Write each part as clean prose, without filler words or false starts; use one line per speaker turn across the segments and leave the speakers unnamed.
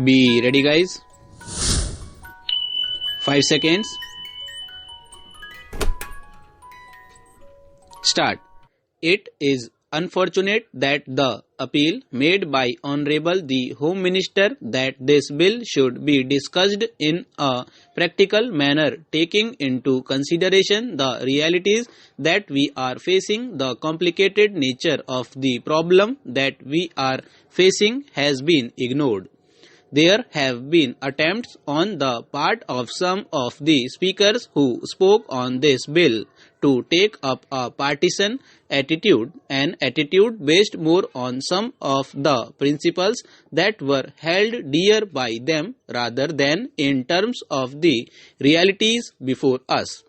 Be ready, guys. 5 seconds. Start. It is unfortunate that the appeal made by Honorable the Home Minister that this bill should be discussed in a practical manner, taking into consideration the realities that we are facing, the complicated nature of the problem that we are facing has been ignored. There have been attempts on the part of some of the speakers who spoke on this bill to take up a partisan attitude, an attitude based more on some of the principles that were held dear by them rather than in terms of the realities before us.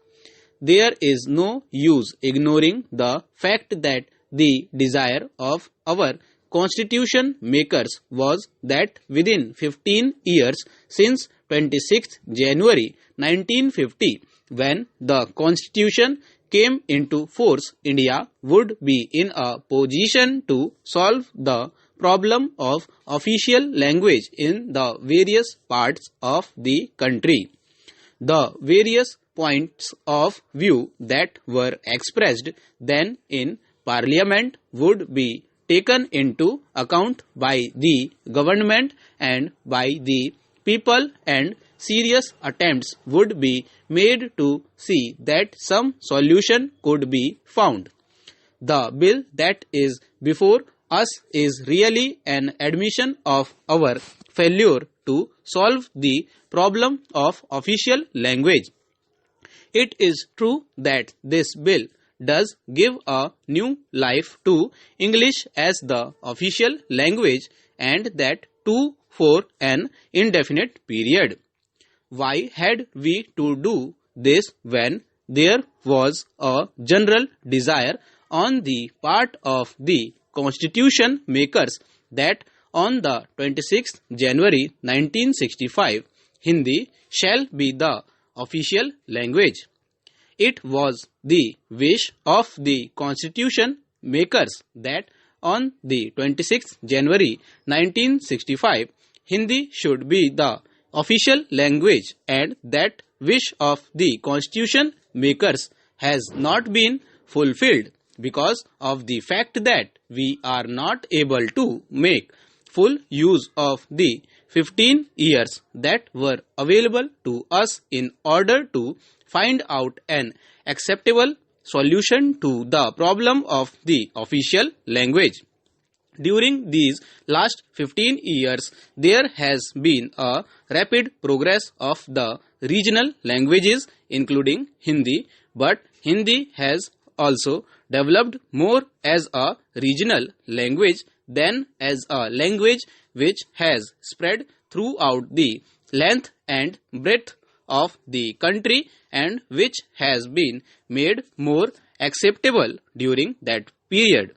There is no use ignoring the fact that the desire of our constitution makers was that within 15 years since 26th January 1950, when the constitution came into force, India would be in a position to solve the problem of official language in the various parts of the country. The various points of view that were expressed then in Parliament would be taken into account by the government and by the people, and serious attempts would be made to see that some solution could be found. The bill that is before us is really an admission of our failure to solve the problem of official language. It is true that this bill does give a new life to English as the official language, and that too for an indefinite period. Why had we to do this when there was a general desire on the part of the constitution makers that on the 26th January 1965, Hindi shall be the official language? It was the wish of the constitution makers that on the 26th January 1965, Hindi should be the official language, and that wish of the constitution makers has not been fulfilled because of the fact that we are not able to make full use of the 15 years that were available to us in order to find out an acceptable solution to the problem of the official language. During these last 15 years, there has been a rapid progress of the regional languages, including Hindi, but Hindi has also developed more as a regional language than as a language which has spread throughout the length and breadth of the country, and which has been made more acceptable during that period.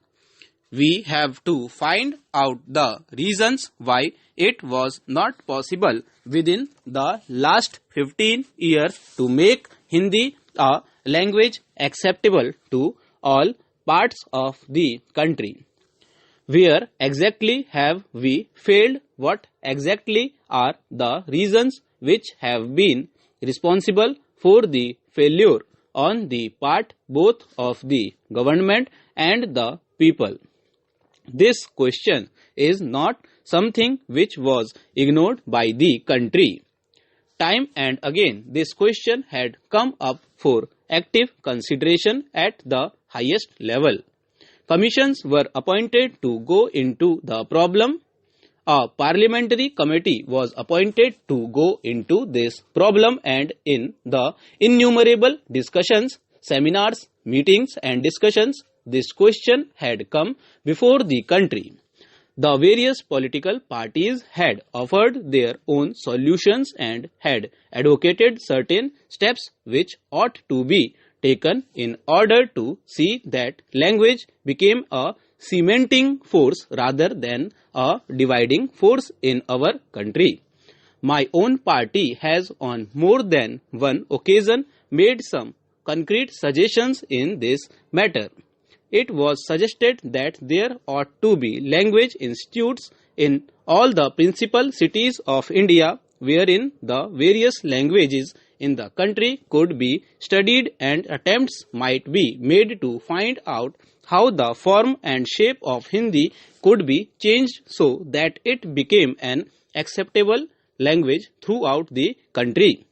We have to find out the reasons why it was not possible within the last 15 years to make Hindi a language acceptable to all parts of the country. Where exactly have we failed? What exactly are the reasons which have been responsible for the failure on the part both of the government and the people? This question is not something which was ignored by the country. Time and again, this question had come up for active consideration at the highest level. Commissions were appointed to go into the problem. A parliamentary committee was appointed to go into this problem, and in the innumerable discussions, seminars, meetings and discussions, this question had come before the country. The various political parties had offered their own solutions and had advocated certain steps which ought to be taken in order to see that language became a cementing force rather than a dividing force in our country. My own party has on more than one occasion made some concrete suggestions in this matter. It was suggested that there ought to be language institutes in all the principal cities of India wherein the various languages in the country could be studied and attempts might be made to find out how the form and shape of Hindi could be changed so that it became an acceptable language throughout the country.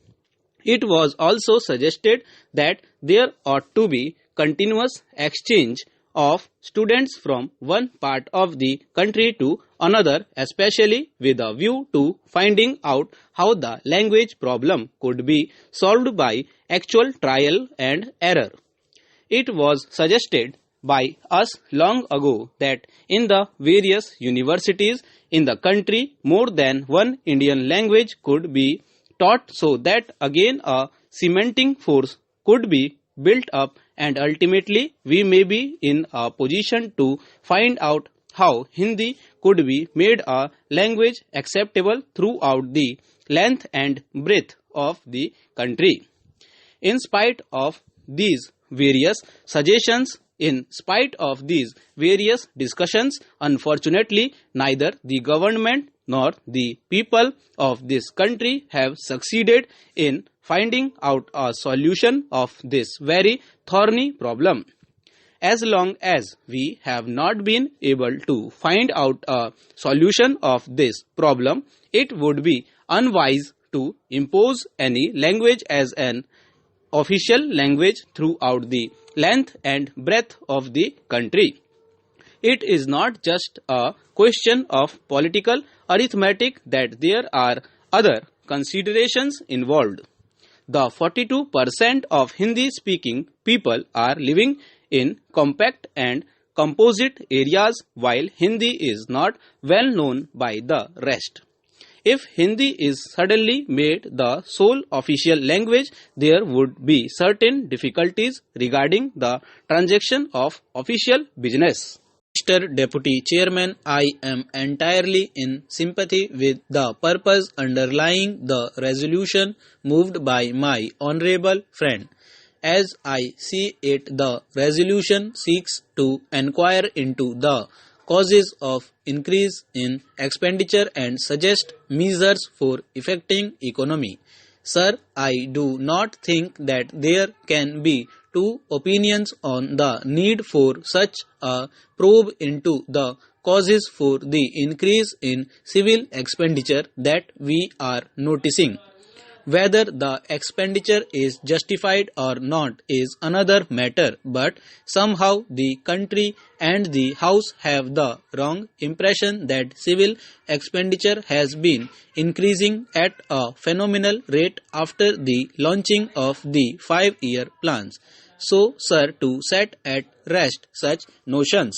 It was also suggested that there ought to be continuous exchange of students from one part of the country to another, especially with a view to finding out how the language problem could be solved by actual trial and error. It was suggested by us long ago that in the various universities in the country more than one Indian language could be taught so that again a cementing force could be built up and ultimately we may be in a position to find out how Hindi could be made a language acceptable throughout the length and breadth of the country. In spite of these various suggestions, in spite of these various discussions, unfortunately, neither the government nor the people of this country have succeeded in finding out a solution of this very thorny problem. As long as we have not been able to find out a solution of this problem, it would be unwise to impose any language as an official language throughout the length and breadth of the country. It is not just a question of political arithmetic that there are other considerations involved. The 42% of Hindi-speaking people are living in compact and composite areas while Hindi is not well known by the rest. If Hindi is suddenly made the sole official language, there would be certain difficulties regarding the transaction of official business. Mr. Deputy Chairman, I am entirely in sympathy with the purpose underlying the resolution moved by my honorable friend. As I see it, the resolution seeks to inquire into the causes of increase in expenditure and suggest measures for effecting economy. Sir, I do not think that there can be two opinions on the need for such a probe into the causes for the increase in civil expenditure that we are noticing. Whether the expenditure is justified or not is another matter, but somehow the country and the House have the wrong impression that civil expenditure has been increasing at a phenomenal rate after the launching of the 5-year plans. So, sir, to set at rest such notions.